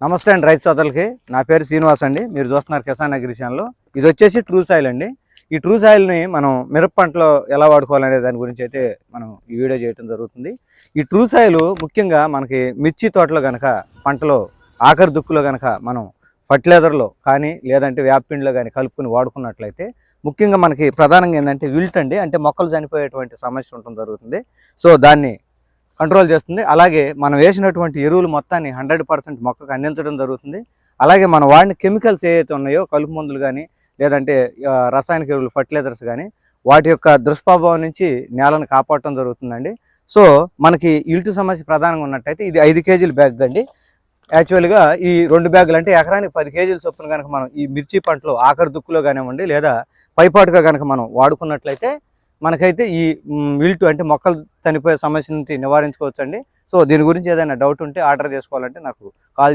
నమస్తే అండి రైతు సోదరులకి. నా పేరు శ్రీనివాస్ అండి. మీరు చూస్తున్నారు కిసాన్ అగ్రి ఛానల్. ఇది వచ్చేసి ట్రూ సాయిల్ అండి. ఈ ట్రూ సాయిల్ని మనం మిరప పంటలో ఎలా వాడుకోవాలనే దాని గురించి అయితే మనం ఈ వీడియో చేయడం జరుగుతుంది. ఈ ట్రూ సాయిల్ ముఖ్యంగా మనకి మిర్చి తోటలో కనుక పంటలో ఆఖరి దుక్కులో కనుక మనం ఫర్టిలైజర్లో కానీ లేదంటే వేపపిండిలో కానీ కలుపుకొని వాడుకున్నట్లయితే ముఖ్యంగా మనకి ప్రధానంగా ఏంటంటే విల్ట్ అండి, అంటే మొక్కలు చనిపోయేటువంటి సమస్య ఉండడం జరుగుతుంది. సో దాన్ని కంట్రోల్ చేస్తుంది. అలాగే మనం వేసినటువంటి ఎరువులు మొత్తాన్ని 100% మొక్కకు అందించడం జరుగుతుంది. అలాగే మనం వాడిన కెమికల్స్ ఏవైతే ఉన్నాయో కలుపు మందులు కానీ లేదంటే రసాయనిక ఎరువులు ఫర్టిలైజర్స్ కానీ వాటి యొక్క దుష్ప్రభావం నుంచి నేలను కాపాడటం జరుగుతుందండి. సో మనకి ఇల్టు సమస్య ప్రధానంగా ఉన్నట్టయితే ఇది 5 కేజీల బ్యాగ్ అండి. యాక్చువల్గా ఈ 2 బ్యాగులు అంటే ఎకరానికి 10 కేజీల చొప్పున కనుక మనం ఈ మిర్చి పంటలో ఆఖరి దుక్కులో కానివ్వండి లేదా పైపాటుగా కనుక మనం వాడుకున్నట్లయితే మనకైతే ఈ విల్టు అంటే మొక్కలు చనిపోయే సమస్య నుంచి నివారించుకోవచ్చు అండి. సో దీని గురించి ఏదైనా డౌట్ ఉంటే ఆర్డర్ చేసుకోవాలంటే నాకు కాల్